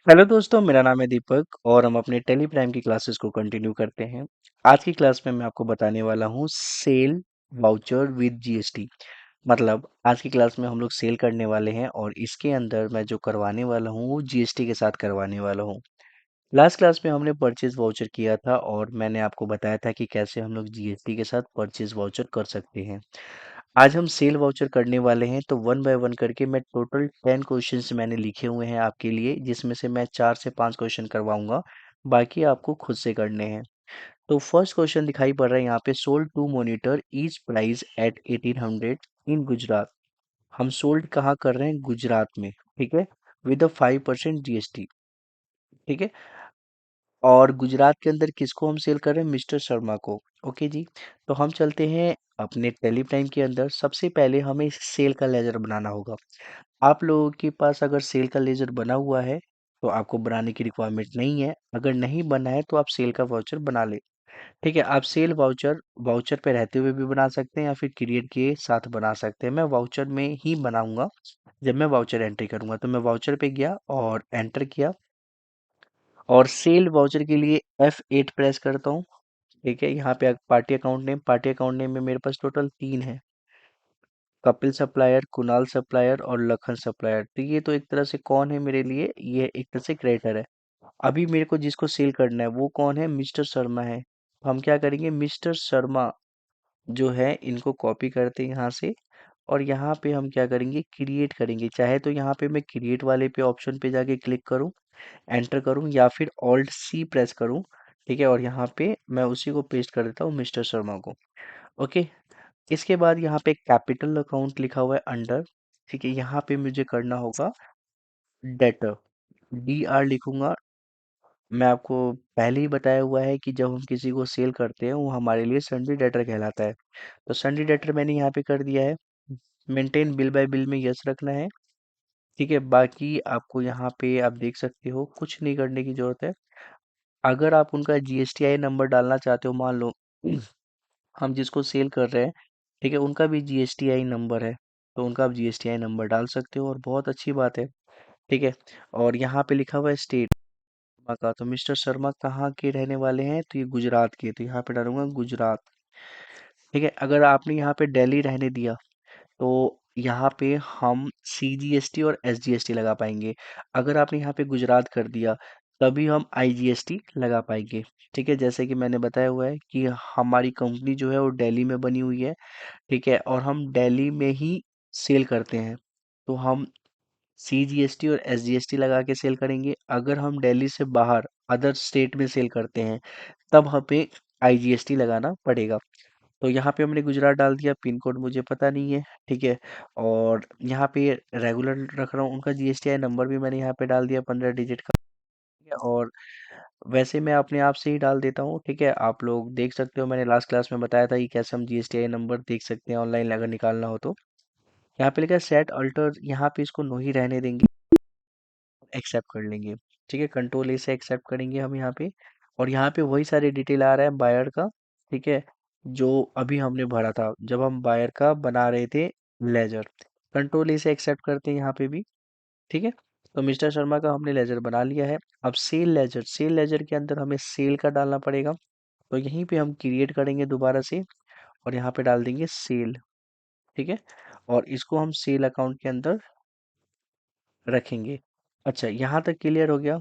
Hello दोस्तों, मेरा नाम है दीपक और हम अपने टेलीग्राम की क्लासेस को कंटिन्यू करते हैं। आज की क्लास में मैं आपको बताने वाला हूँ सेल वाउचर विद जीएसटी। मतलब आज की क्लास में हम लोग सेल करने वाले हैं और इसके अंदर मैं जो करवाने वाला हूँ वो जीएसटी के साथ करवाने वाला हूँ। लास्ट क्लास में हमने परचेज वाउचर किया था और मैंने आपको बताया था कि कैसे हम लोग जीएसटी के साथ परचेज वाउचर कर सकते हैं। आज हम सेल वाउचर करने वाले हैं तो वन बाय वन करके मैं टोटल 10 क्वेश्चंस मैंने लिखे हुए हैं आपके लिए, जिसमें से मैं 4 से 5 क्वेश्चन करवाऊंगा। बाकी आपको खुद से करने हैं। तो फर्स्ट क्वेश्चन दिखाई पड़ रहा है यहाँ पे, sold to monitor each price at 1800 in Gujarat. हम सोल्ड कहाँ कर रहे हैं? गुजरात में। ठीक है, विद अ 5% जीएसटी। ठीक है, और गुजरात के अंदर किसको हम सेल कर रहे हैं? मिस्टर शर्मा को। ओके जी। तो हम चलते हैं अपने टेलीटाइम के अंदर। सबसे पहले हमें सेल का लेजर बनाना होगा। आप लोगों के पास अगर सेल का लेजर बना हुआ है तो आपको बनाने की रिक्वायरमेंट नहीं है। अगर नहीं बना है तो आप सेल का वाउचर बना ले। ठीक है, आप सेल वाउचर वाउचर पे रहते हुए भी बना सकते हैं या फिर क्रिएट के साथ बना सकते हैं। मैं वाउचर में ही बनाऊंगा। जब मैं वाउचर एंट्री करूंगा तो मैं वाउचर पे गया और एंटर किया और सेल वाउचर के लिए F8 प्रेस करता हूँ। ठीक है, यहाँ पे पार्टी अकाउंट नेम में मेरे पास टोटल 3 है। कपिल सप्लायर, कुणाल सप्लायर और लखन सप्लायर। तो ये तो एक तरह से कौन है मेरे लिए? ये एक तरह से क्रेडिटर है। अभी मेरे को जिसको सेल करना है वो कौन है? मिस्टर शर्मा है। हम क्या करेंगे? मिस्टर शर्मा जो है इनको कॉपी करते हैं यहाँ से और यहाँ पे हम क्या करेंगे? क्रिएट करेंगे। चाहे तो यहाँ पे मैं क्रिएट वाले पे ऑप्शन पे जाके क्लिक करूँ, एंटर करूँ या फिर ऑल्ट सी प्रेस करूँ। ठीक है, और यहाँ पे मैं उसी को पेस्ट कर देता हूँ, मिस्टर शर्मा को। ओके, इसके बाद यहाँ पे कैपिटल अकाउंट लिखा हुआ है अंडर। ठीक है, यहाँ पे मुझे करना होगा डेटर, DR लिखूंगा। मैं आपको पहले ही बताया हुआ है कि जब हम किसी को सेल करते हैं वो हमारे लिए सन्डी डेटर कहलाता है। तो सन्डी डेटर मैंने यहाँ पे कर दिया है। मेंटेन बिल बाय बिल में यस रखना है। ठीक है, बाकी आपको यहाँ पे आप देख सकते हो कुछ नहीं करने की जरूरत है। अगर आप उनका GSTI नंबर डालना चाहते हो, मान लो हम जिसको सेल कर रहे हैं, ठीक है, उनका भी GSTI नंबर है, तो उनका आप GSTI नंबर डाल सकते हो और बहुत अच्छी बात है। ठीक है, और यहाँ पे लिखा हुआ है स्टेट का, तो मिस्टर शर्मा कहाँ के रहने वाले हैं? तो ये गुजरात के, तो यहाँ पे डालूंगा गुजरात। ठीक है, अगर आपने यहाँ पे दिल्ली रहने दिया तो यहाँ पे हम CGST और SGST लगा पाएंगे। अगर आपने यहाँ पे गुजरात कर दिया तभी हम IGST लगा पाएंगे। ठीक है, जैसे कि मैंने बताया हुआ है कि हमारी कंपनी जो है वो दिल्ली में बनी हुई है। ठीक है, और हम दिल्ली में ही सेल करते हैं तो हम CGST और SGST लगा के सेल करेंगे। अगर हम दिल्ली से बाहर अदर स्टेट में सेल करते हैं तब हमें IGST लगाना पड़ेगा। तो यहाँ पे हमने गुजरात डाल दिया, पिन कोड मुझे पता नहीं है। ठीक है, और यहाँ पे रेगुलर रख रहा हूँ, उनका GSTI नंबर भी मैंने यहाँ पे डाल दिया 15 डिजिट का। ठीक है, और वैसे मैं अपने आप से ही डाल देता हूँ। ठीक है, आप लोग देख सकते हो, मैंने लास्ट क्लास में बताया था कि कैसे हम GSTI नंबर देख सकते हैं ऑनलाइन अगर निकालना हो तो। यहाँ पे लिखा है सेट अल्टर, यहाँ पे इसको नो ही रहने देंगे, एक्सेप्ट कर लेंगे। ठीक है, कंट्रोल A से एक्सेप्ट करेंगे हम यहाँ पे। और यहाँ पे वही सारी डिटेल आ रहा है बायर का। ठीक है, जो अभी हमने भरा था जब हम बायर का बना रहे थे लेजर। कंट्रोल A से एक्सेप्ट करते हैं यहाँ पे भी। ठीक है, तो मिस्टर शर्मा का हमने लेजर बना लिया है। अब सेल लेजर के अंदर हमें सेल का डालना पड़ेगा। तो यहीं पे हम क्रिएट करेंगे दोबारा से और यहाँ पे डाल देंगे सेल। ठीक है, और इसको हम सेल अकाउंट के अंदर रखेंगे। अच्छा, यहाँ तक क्लियर हो गया।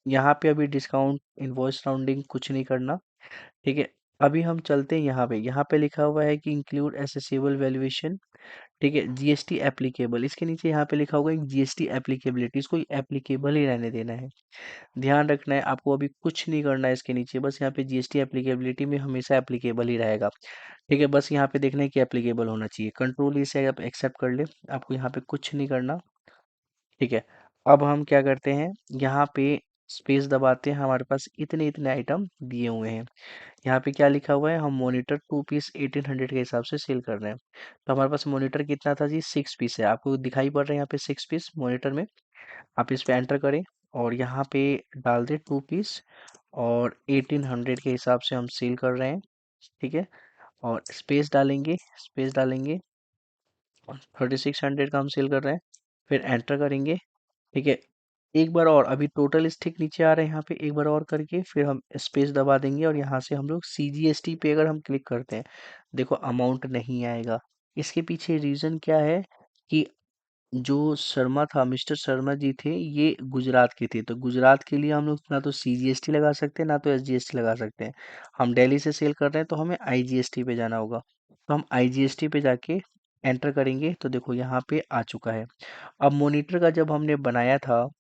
यहाँ पे अभी डिस्काउंट इनवॉइस राउंडिंग कुछ नहीं करना। ठीक है, अभी हम चलते हैं यहाँ पे लिखा हुआ है कि इंक्लूड एसेसिबल वैल्यूएशन। ठीक है, GST एप्लीकेबल, इसके नीचे यहाँ पे लिखा होगा GST एप्लीकेबिलिटी, इसको एप्लीकेबल ही रहने देना है। ध्यान रखना है आपको, अभी कुछ नहीं करना है इसके नीचे, बस यहाँ पे GST एप्लीकेबिलिटी में हमेशा एप्लीकेबल ही रहेगा। ठीक है, बस यहाँ पे देखना है कि एप्लीकेबल होना चाहिए। कंट्रोल से आप एक्सेप्ट कर ले, आपको यहाँ पे कुछ नहीं करना। ठीक है, अब हम क्या करते हैं, यहाँ पे स्पेस दबाते हैं। हमारे पास इतने इतने आइटम दिए हुए हैं। यहाँ पे क्या लिखा हुआ है? हम मॉनिटर 2 पीस 1800 के हिसाब से सेल कर रहे हैं। तो हमारे पास मॉनिटर कितना था जी? 6 पीस है। आपको दिखाई पड़ रहा है यहाँ पे 6 पीस मॉनिटर में। आप इस पे एंटर करें और यहाँ पे डाल दें 2 पीस और 1800 के हिसाब से हम सेल कर रहे हैं। ठीक है, और स्पेस डालेंगे 3600 का हम सेल कर रहे हैं। फिर एंटर करेंगे। ठीक है, एक बार और अभी टोटल स्टिक नीचे आ रहे हैं यहाँ पे, एक बार और करके फिर हम स्पेस दबा देंगे और यहाँ से हम लोग CGST पे अगर हम क्लिक करते हैं, देखो अमाउंट नहीं आएगा। इसके पीछे रीजन क्या है कि जो शर्मा था, मिस्टर शर्मा जी थे, ये गुजरात के थे, तो गुजरात के लिए हम लोग ना तो CGST लगा सकते हैं ना तो SGST लगा सकते हैं। हम दिल्ली से सेल कर रहे हैं तो हमें IGST पे जाना होगा, तो हम IGST पे जाके एंटर करेंगे तो देखो यहाँ पे आ चुका है। अब मॉनिटर का जब हमने बनाया था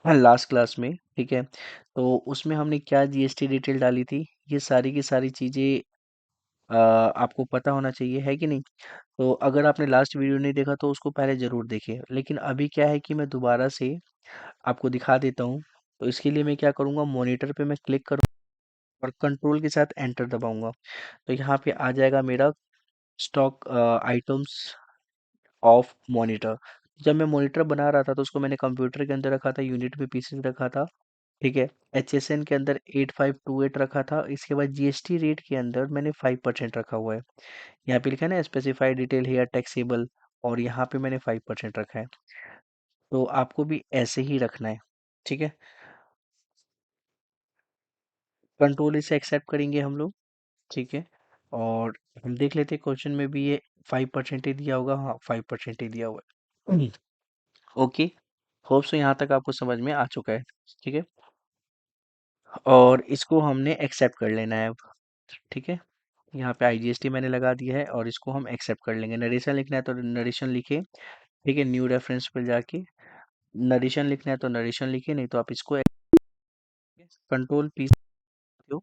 लास्ट क्लास में, ठीक है, तो उसमें हमने क्या GST डिटेल डाली थी, ये सारी की सारी चीज़ें आपको पता होना चाहिए, है कि नहीं? तो अगर आपने लास्ट वीडियो नहीं देखा तो उसको पहले ज़रूर देखें, लेकिन अभी क्या है कि मैं दोबारा से आपको दिखा देता हूँ। तो इसके लिए मैं क्या करूँगा, मॉनिटर पे मैं क्लिक करूँ और कंट्रोल के साथ एंटर दबाऊंगा, तो यहाँ पे आ जाएगा मेरा स्टॉक आइटम्स ऑफ मॉनिटर। जब मैं मॉनिटर बना रहा था तो उसको मैंने कंप्यूटर के अंदर रखा था, यूनिट पे पीसेस रखा था, ठीक है। HSN के अंदर 8528 रखा था, इसके बाद GST रेट के अंदर मैंने 5% रखा हुआ है। यहाँ पे लिखा है ना स्पेसिफाइड डिटेल हेयर टैक्सेबल, और यहाँ पे मैंने 5% रखा है, तो आपको भी ऐसे ही रखना है, ठीक है। कंट्रोल इसे एक्सेप्ट करेंगे हम लोग, ठीक है। और हम देख लेते हैं क्वेश्चन में भी ये 5% ही दिया होगा, हाँ 5% ही दिया हुआ है। ओके, होप सो यहाँ तक आपको समझ में आ चुका है, ठीक है। और इसको हमने एक्सेप्ट कर लेना है अब, ठीक है। यहाँ पे IGST मैंने लगा दिया है और इसको हम एक्सेप्ट कर लेंगे। नरेशन लिखना है तो नरेशन लिखे, ठीक है, न्यू रेफरेंस पर जाके नरेशन लिखना है तो नरेशन लिखे, नहीं तो आप इसको कंट्रोल पी सकते हो।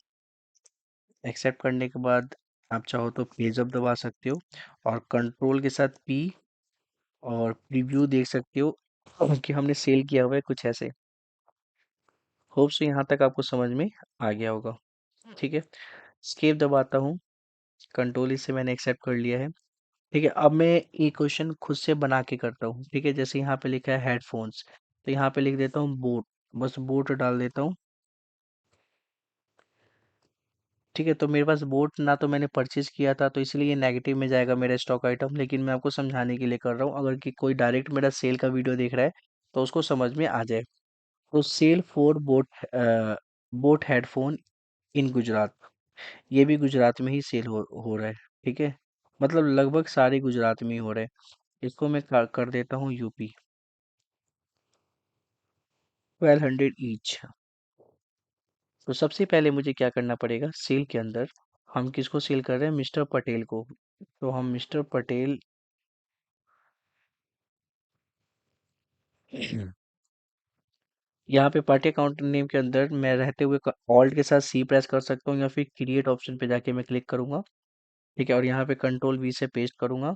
एक्सेप्ट करने के बाद आप चाहो तो पेज अप दबा सकते हो और कंट्रोल के साथ P, और प्रीव्यू देख सकते हो कि हमने सेल किया हुआ है कुछ ऐसे। होप सो यहाँ तक आपको समझ में आ गया होगा, ठीक है। स्केप दबाता हूँ, कंट्रोल इससे मैंने एक्सेप्ट कर लिया है, ठीक है। अब मैं ये क्वेश्चन खुद से बना के करता हूँ, ठीक है। जैसे यहाँ पे लिखा है हेडफोन्स, तो यहाँ पे लिख देता हूँ बोट, बस बोट डाल देता हूँ, ठीक है। तो मेरे पास बोट ना तो मैंने परचेज किया था, तो इसलिए ये नेगेटिव में जाएगा मेरा स्टॉक आइटम, लेकिन मैं आपको समझाने के लिए कर रहा हूँ, अगर कि कोई डायरेक्ट मेरा सेल का वीडियो देख रहा है तो उसको समझ में आ जाए। तो sale for boat, boat headphone in Gujarat, ये भी गुजरात में ही सेल हो रहा है, ठीक है। मतलब लगभग सारे गुजरात में ही हो रहे हैं। इसको मैं कर देता हूँ यूपी, 1200 ईच। तो सबसे पहले मुझे क्या करना पड़ेगा, सेल के अंदर हम किसको सेल कर रहे हैं, मिस्टर पटेल को, तो हम मिस्टर पटेल यहाँ पे पार्टी अकाउंट नेम के अंदर मैं रहते हुए ऑल्ट के साथ C प्रेस कर सकता हूँ या फिर क्रिएट ऑप्शन पे जाके मैं क्लिक करूंगा, ठीक है। और यहाँ पे कंट्रोल V से पेस्ट करूंगा,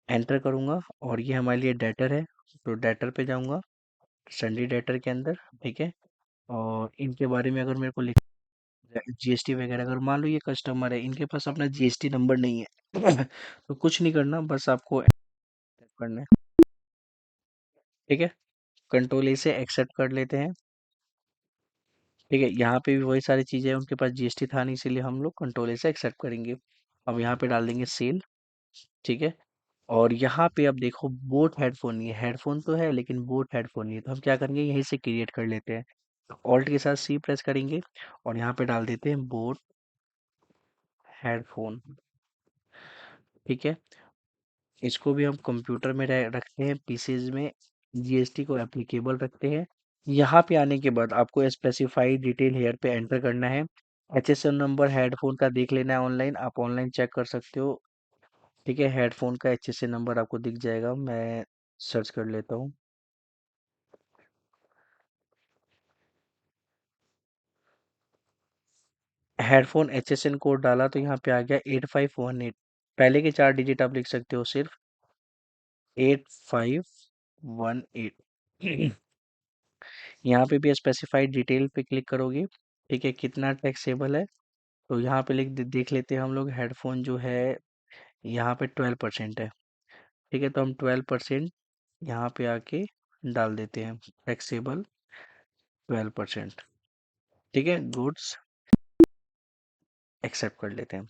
एंटर करूंगा, और ये हमारे लिए डेटर है, तो डेटर पे जाऊंगा, सन्डी डेटर के अंदर, ठीक है। और इनके बारे में अगर मेरे को लिख GST वगैरह, अगर मान लो ये कस्टमर है, इनके पास अपना GST नंबर नहीं है तो कुछ नहीं करना, बस आपको एक्सेप्ट करना है, ठीक है। कंट्रोल ए से एक्सेप्ट कर लेते हैं, ठीक है। यहाँ पे भी वही सारी चीज़ें हैं, उनके पास GST था नहीं, इसीलिए हम लोग कंट्रोल ए से एक्सेप्ट करेंगे। अब यहाँ पे डाल देंगे सेल, ठीक है। और यहाँ पे अब देखो बोट हेडफोन, ये हेडफोन तो है लेकिन बोट हेडफोन नहीं है, तो हम क्या करेंगे, यहीं से क्रिएट कर लेते हैं। ऑल्ट के साथ C प्रेस करेंगे और यहाँ पे डाल देते हैं बोट हेडफोन, ठीक है। इसको भी हम कंप्यूटर में रखते हैं, पीसेज में GST को एप्लीकेबल रखते हैं। यहाँ पे आने के बाद आपको स्पेसिफाई डिटेल हेयर पे एंटर करना है। HSN नंबर हेडफोन का देख लेना है ऑनलाइन, आप ऑनलाइन चेक कर सकते हो, ठीक है। हेडफोन का HSN नंबर आपको दिख जाएगा, मैं सर्च कर लेता हूँ। हेडफोन HSN कोड डाला तो यहाँ पे आ गया 8518, पहले के 4 डिजिट आप लिख सकते हो सिर्फ, 8518। यहाँ पे भी स्पेसिफाइड डिटेल पे क्लिक करोगे, ठीक है, कितना टैक्सेबल है, तो यहाँ पे देख लेते हैं हम लोग, हेडफोन जो है यहाँ पे 12% है, ठीक है। तो हम 12% यहाँ पे आके डाल देते हैं, टैक्सेबल 12%, ठीक है। गुड्स एक्सेप्ट कर लेते हैं,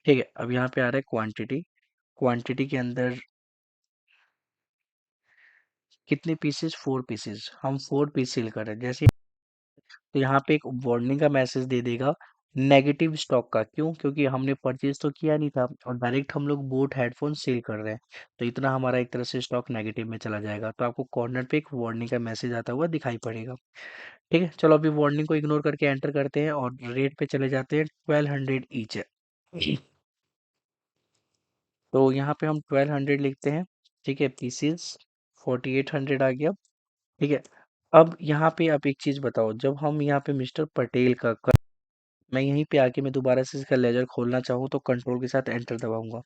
ठीक है। अब यहाँ पे आ रहा है क्वांटिटी, क्वांटिटी के अंदर कितने पीसेस, 4 पीसेस, हम 4 पीस सेल कर रहे हैं जैसे। तो यहाँ पे एक वार्निंग का मैसेज दे देगा नेगेटिव स्टॉक का। क्यों? क्योंकि हमने परचेज तो किया नहीं था और डायरेक्ट हम लोग बोट हेडफोन सेल कर रहे हैं, तो इतना हमारा एक तरह से स्टॉक नेगेटिव में चला जाएगा। तो आपको कॉर्नर पे एक वार्निंग का मैसेज आता हुआ दिखाई पड़ेगा। ठीक है, चलो अभी वार्निंग को इग्नोर करके एंटर करते हैं और रेट पे चले जाते हैं। 1200 ईच है। तो यहाँ पे हम 1200 लिखते हैं। ठीक है, पीसीज 4800 आ गया। ठीक है, अब यहाँ पे आप एक चीज बताओ, जब हम यहाँ पे मिस्टर पटेल का मैं यहीं पे आके मैं दोबारा से इसका लेजर खोलना चाहूँ तो कंट्रोल के साथ एंटर दबाऊंगा।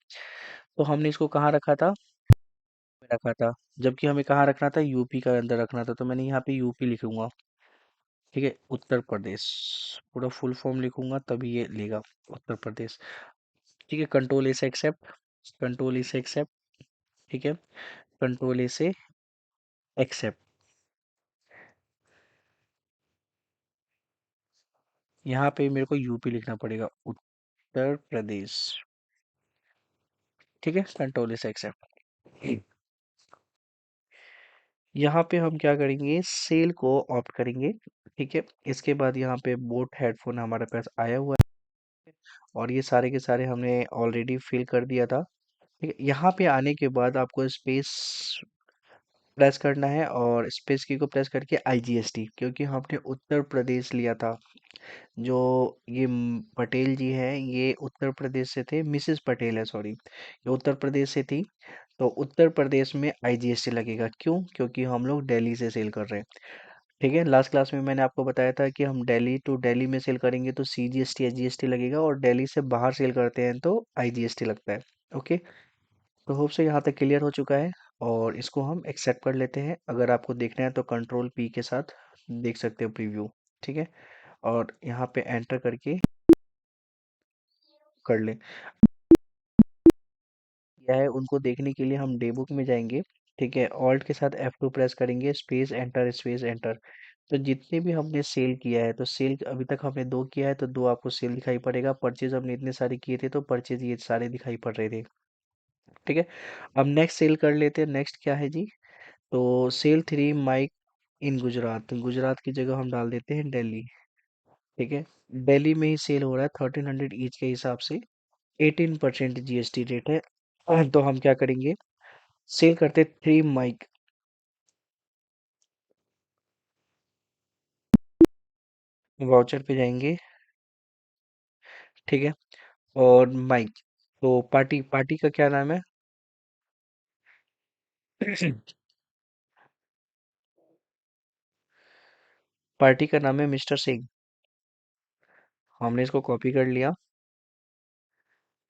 तो हमने इसको कहाँ रखा था? में रखा था। जबकि हमें कहाँ रखना था? यूपी का अंदर रखना था, तो मैंने यहाँ पे यूपी लिखूंगा। ठीक है, उत्तर प्रदेश, पूरा फुल फॉर्म लिखूंगा तभी ये लेगा, उत्तर प्रदेश। ठीक है, कंट्रोल ए से एक्सेप्ट, कंट्रोल ए से एक्सेप्ट। ठीक है, कंट्रोल ए से एक्सेप्ट। यहाँ पे मेरे को यूपी लिखना पड़ेगा, उत्तर प्रदेश। ठीक है, कंट्रोल ए से एक्सेप्ट। यहाँ पे हम क्या करेंगे? सेल को ऑप्ट करेंगे। ठीक है, इसके बाद यहाँ पे बोट हेडफोन हमारे पास आया हुआ है और ये सारे के सारे हमने ऑलरेडी फिल कर दिया था। ठीक है, यहाँ पे आने के बाद आपको स्पेस प्रेस करना है और स्पेस की को प्रेस करके आईजीएसटी, क्योंकि हमने उत्तर प्रदेश लिया था। जो ये पटेल जी हैं, ये उत्तर प्रदेश से थे। मिसेस पटेल है, सॉरी, ये उत्तर प्रदेश से थी। तो उत्तर प्रदेश में आईजीएसटी लगेगा। क्यों? क्योंकि हम लोग दिल्ली से सेल कर रहे हैं। ठीक है, लास्ट क्लास में मैंने आपको बताया था कि हम दिल्ली टू दिल्ली में सेल करेंगे तो सीजीएसटी एसजीएसटी लगेगा, और दिल्ली से बाहर सेल करते हैं तो आईजीएसटी लगता है। ओके, तो होप से यहाँ तक क्लियर हो चुका है और इसको हम एक्सेप्ट कर लेते हैं। अगर आपको देखना है तो कंट्रोल पी के साथ देख सकते हो प्रीव्यू। ठीक है, और यहाँ पे एंटर करके कर ले। क्या है, उनको देखने के लिए हम डे बुक में जाएंगे। ठीक है, ऑल्ट के साथ F2 प्रेस करेंगे, स्पेस एंटर, स्पेस एंटर। तो जितने भी हमने सेल किया है, तो सेल अभी तक हमने 2 किया है तो 2 आपको सेल दिखाई पड़ेगा। परचेज हमने इतने सारे किए थे तो परचेज ये सारे दिखाई पड़ रहे थे। ठीक है, अब नेक्स्ट सेल कर लेते हैं। नेक्स्ट क्या है जी? तो sell 3 mike in Gujarat, Gujarat की जगह हम डाल देते हैं दिल्ली। ठीक है, दिल्ली में ही सेल हो रहा है 1300 ईच के हिसाब से। 18% जीएसटी रेट है। तो हम क्या करेंगे? सेल करते 3 माइक, वाउचर पे जाएंगे। ठीक है, और माइक, तो पार्टी, पार्टी का क्या नाम है? पार्टी का नाम है मिस्टर सिंह। हमने इसको कॉपी कर लिया।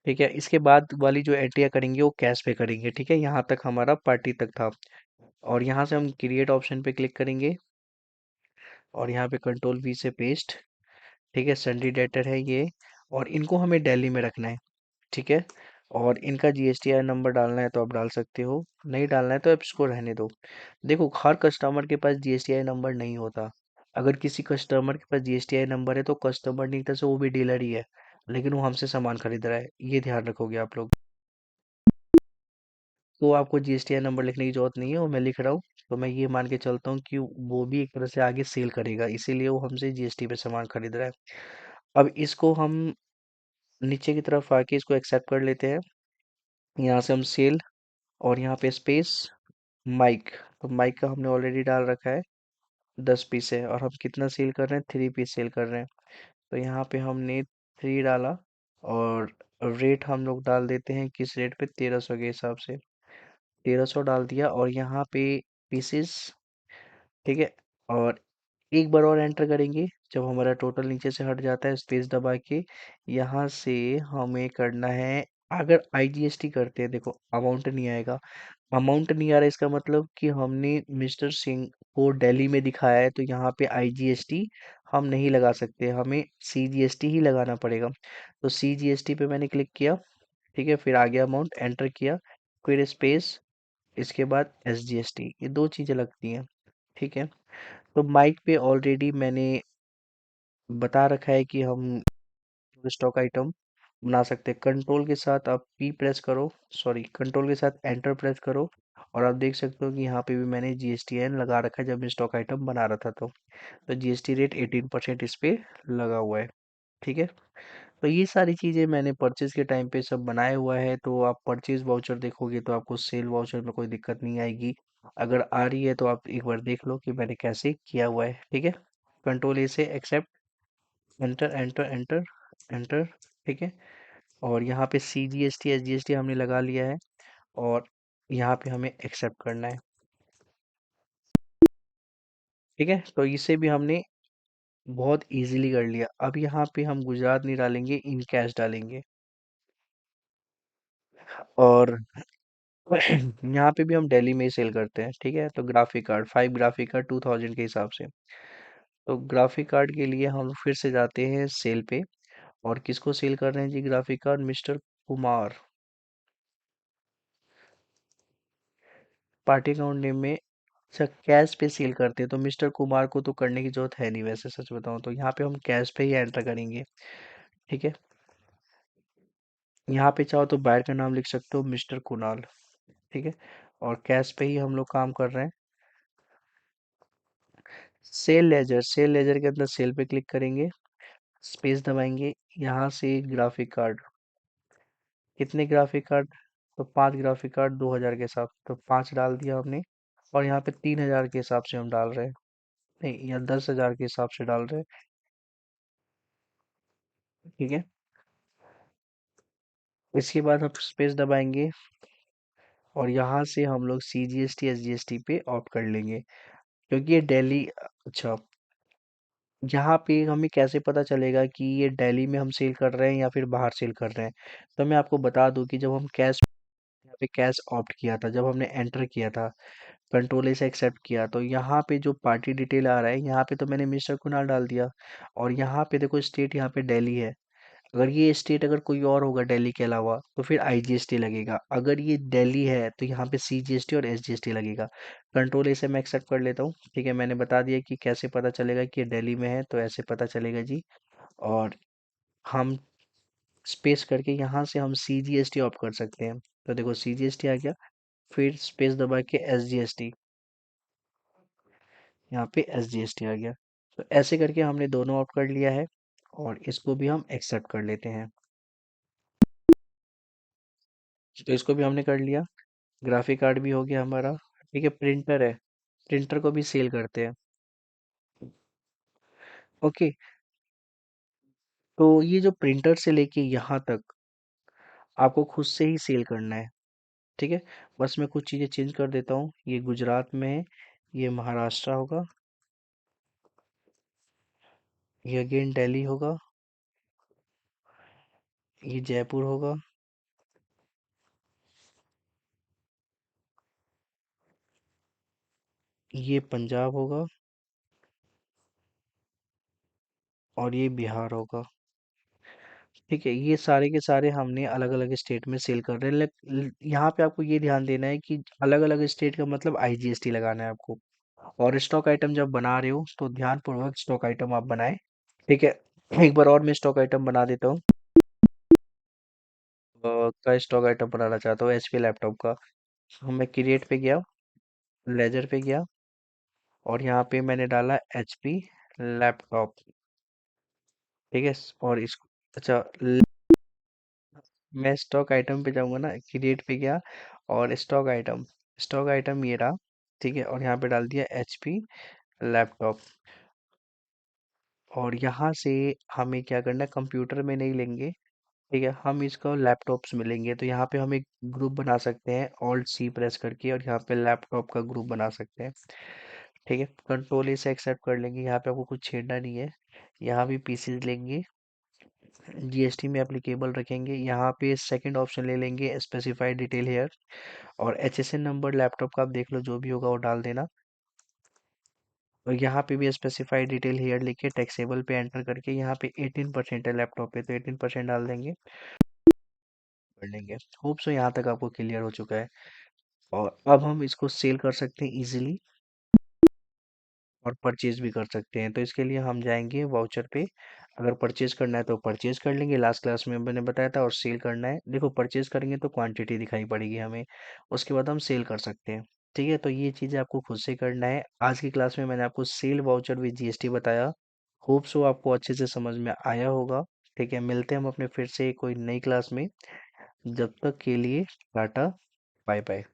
ठीक है, इसके बाद वाली जो एंट्रियाँ करेंगे वो कैश पे करेंगे। ठीक है, यहाँ तक हमारा पार्टी तक था। और यहाँ से हम क्रिएट ऑप्शन पे क्लिक करेंगे और यहाँ पे कंट्रोल वी से पेस्ट। ठीक है, सन्डी डेटर है ये, और इनको हमें दिल्ली में रखना है। ठीक है, और इनका जीएसटीआई नंबर डालना है तो आप डाल सकते हो, नहीं डालना है तो आप इसको रहने दो। देखो, हर कस्टमर के पास जीएसटीआई नंबर नहीं होता। अगर किसी कस्टमर के पास जीएसटीआई नंबर है तो कस्टमर नहीं था, सो वो भी डीलर ही है, लेकिन वो हमसे सामान खरीद रहा है, ये ध्यान रखोगे आप लोग। तो आपको जीएसटीआई नंबर लिखने की जरूरत नहीं है, वो मैं लिख रहा हूँ। तो मैं ये मान के चलता हूँ कि वो भी एक तरह से आगे सेल करेगा, इसीलिए वो हमसे जीएसटी पे सामान खरीद रहा है। अब इसको हम नीचे की तरफ आके इसको एक्सेप्ट कर लेते हैं। यहाँ से हम सेल, और यहाँ पे स्पेस माइक, तो माइक का हमने ऑलरेडी डाल रखा है 10 पीस है, और हम कितना सेल कर रहे हैं? 3 पीस सेल कर रहे हैं। तो यहाँ पे हमने 3 डाला, और रेट हम लोग डाल देते हैं किस रेट पे? 1300 के हिसाब से 1300 डाल दिया, और यहाँ पे पीसेस। ठीक है, और एक बार और एंटर करेंगे जब हमारा टोटल नीचे से हट जाता है, स्पेस दबा के। यहाँ से हमें करना है, अगर आईजीएसटी करते हैं, देखो अमाउंट नहीं आएगा। अमाउंट नहीं आ रहा, इसका मतलब कि हमने मिस्टर सिंह को दिल्ली में दिखाया है, तो यहाँ पे आईजीएसटी हम नहीं लगा सकते, हमें सीजीएसटी ही लगाना पड़ेगा। तो सीजीएसटी पे मैंने क्लिक किया। ठीक है, फिर आगे अमाउंट एंटर किया, फिर स्पेस, इसके बाद एसजीएसटी, ये 2 चीज़ें लगती हैं। ठीक है, तो माइक पे ऑलरेडी मैंने बता रखा है कि हम स्टॉक आइटम बना सकते हैं। कंट्रोल के साथ आप पी प्रेस करो, सॉरी, कंट्रोल के साथ एंटर प्रेस करो, और आप देख सकते हो कि यहाँ पे भी मैंने GSTN लगा रखा है जब मैं स्टॉक आइटम बना रहा था तो GST रेट 18% इस पे लगा हुआ है। ठीक है, तो ये सारी चीज़ें मैंने परचेज के टाइम पे सब बनाया हुआ है। तो आप परचेज वाउचर देखोगे तो आपको सेल वाउचर में कोई दिक्कत नहीं आएगी। अगर आ रही है तो आप एक बार देख लो कि मैंने कैसे किया हुआ है। ठीक है, कंट्रोल ए से accept, enter enter enter enter. ठीक है, और यहाँ पे CGST SGST हमने लगा लिया है और यहाँ पे हमें एक्सेप्ट करना है। ठीक है, तो इसे भी हमने बहुत इजीली कर लिया। अब यहाँ पे हम गुजरात नहीं डालेंगे, इन कैश डालेंगे। और यहाँ पे भी हम दिल्ली में ही सेल करते हैं। ठीक है, तो ग्राफिक कार्ड 5 ग्राफिक कार्ड 2000 के हिसाब से। तो ग्राफिक कार्ड के लिए हम फिर से जाते हैं सेल पे। और किसको सेल कर रहे हैं जी? Graphic card mister Kumar. Party account name में, अच्छा कैश पे सेल करते हैं तो मिस्टर कुमार को तो करने की जरूरत है नहीं, वैसे सच बताऊं तो यहाँ पे हम कैश पे ही एंटर करेंगे। ठीक है, यहाँ पे चाहो तो बायर का नाम लिख सकते हो, मिस्टर कुणाल। ठीक है, और कैश पे ही हम लोग काम कर रहे हैं। सेल लेजर के अंदर सेल पे क्लिक करेंगे, स्पेस दबाएंगे, यहाँ से ग्राफिक कार्ड। कितने ग्राफिक कार्ड? तो 5 ग्राफिक कार्ड 2000 के हिसाब, तो 5 डाल दिया हमने। और यहाँ पे 3000 के हिसाब से हम डाल रहे हैं, नहीं या 10,000 के हिसाब से डाल रहे हैं। ठीक है, इसके बाद हम स्पेस दबाएंगे और यहाँ से हम लोग CGST SGST पे ऑप्ट कर लेंगे, क्योंकि ये दिल्ली। अच्छा, यहाँ पे हमें कैसे पता चलेगा कि ये दिल्ली में हम सेल कर रहे हैं या फिर बाहर सेल कर रहे हैं? तो मैं आपको बता दूं कि जब हम कैश, यहाँ पे कैश ऑप्ट किया था, जब हमने एंटर किया था, कंट्रोल ए से एक्सेप्ट किया, तो यहाँ पे जो पार्टी डिटेल आ रहा है, यहाँ पे तो मैंने मिस्टर कुणाल डाल दिया। और यहाँ पे देखो स्टेट, यहाँ पे दिल्ली है। अगर ये स्टेट अगर कोई और होगा दिल्ली के अलावा तो फिर IGST लगेगा। अगर ये दिल्ली है तो यहाँ पे CGST और SGST लगेगा। कंट्रोल ए से मैं एक्सेप्ट कर लेता हूँ। ठीक है, मैंने बता दिया कि कैसे पता चलेगा कि ये दिल्ली में है, तो ऐसे पता चलेगा जी। और हम स्पेस करके यहाँ से हम CGST ऑफ कर सकते हैं। तो देखो CGST आ गया, फिर स्पेस दबा के SGST, यहाँ पे SGST आ गया। तो ऐसे करके हमने दोनों ऑफ कर लिया है और इसको भी हम एक्सेप्ट कर लेते हैं। तो इसको भी हमने कर लिया, ग्राफिक कार्ड भी हो गया हमारा। ठीक है, प्रिंटर है, प्रिंटर को भी सेल करते हैं। ओके, तो ये जो प्रिंटर से लेके यहाँ तक आपको खुद से ही सेल करना है। ठीक है, बस मैं कुछ चीज़ें चेंज कर देता हूँ। ये गुजरात में है, ये महाराष्ट्र होगा, ये अगेन दिल्ली होगा, ये जयपुर होगा, ये पंजाब होगा और ये बिहार होगा। ठीक है, ये सारे के सारे हमने अलग अलग स्टेट में सेल कर रहे हैं। यहाँ पे आपको ये ध्यान देना है कि अलग अलग स्टेट का मतलब IGST लगाना है आपको। और स्टॉक आइटम जब बना रहे हो तो ध्यान पूर्वक स्टॉक आइटम आप बनाएं। ठीक है, एक बार और मैं स्टॉक आइटम बना देता हूँ। का स्टॉक आइटम बनाना चाहता हूँ HP लैपटॉप का। मैं क्रिएट पे गया, लेजर पे गया और यहाँ पे मैंने डाला HP लैपटॉप। ठीक है, और इसको, अच्छा मैं स्टॉक आइटम पे जाऊंगा ना, क्रिएट पे गया और स्टॉक आइटम ये रहा। ठीक है, और यहाँ पे डाल दिया HP लैपटॉप। और यहाँ से हमें क्या करना है, कंप्यूटर में नहीं लेंगे। ठीक है, हम इसको लैपटॉप्स में लेंगे। तो यहाँ पे हम एक ग्रुप बना सकते हैं, Alt+C प्रेस करके, और यहाँ पे लैपटॉप का ग्रुप बना सकते हैं। ठीक है, कंट्रोल ए से एक्सेप्ट कर लेंगे, यहाँ पे आपको कुछ छेड़ना नहीं है। यहाँ भी पीसीज लेंगे, GST में एप्लीकेबल रखेंगे। यहाँ पे सेकंड ऑप्शन ले लेंगे, स्पेसिफाइड डिटेल हेयर। और HSN नंबर लैपटॉप का आप देख लो, जो भी होगा वो डाल देना। और यहाँ पे भी स्पेसिफाइड डिटेल हेयर लिखे टैक्सेबल पे एंटर करके, यहाँ पे 18% है लैपटॉप पे, तो 18% डाल देंगे, कर लेंगे। होप सो यहाँ तक आपको क्लियर हो चुका है। और अब हम इसको सेल कर सकते हैं इजीली। और परचेज भी कर सकते हैं। तो इसके लिए हम जाएंगे वाउचर पे। अगर परचेज करना है तो परचेज कर लेंगे, लास्ट क्लास में मैंने बताया था। और सेल करना है, देखो परचेज करेंगे तो क्वांटिटी दिखाई पड़ेगी हमें, उसके बाद हम सेल कर सकते हैं। ठीक है, तो ये चीज़ें आपको खुद से करना है। आज की क्लास में मैंने आपको सेल वाउचर विद जीएसटी बताया। होप सो आपको अच्छे से समझ में आया होगा। ठीक है, मिलते हैं हम अपने फिर से कोई नई क्लास में। जब तक के लिए टाटा, बाय बाय।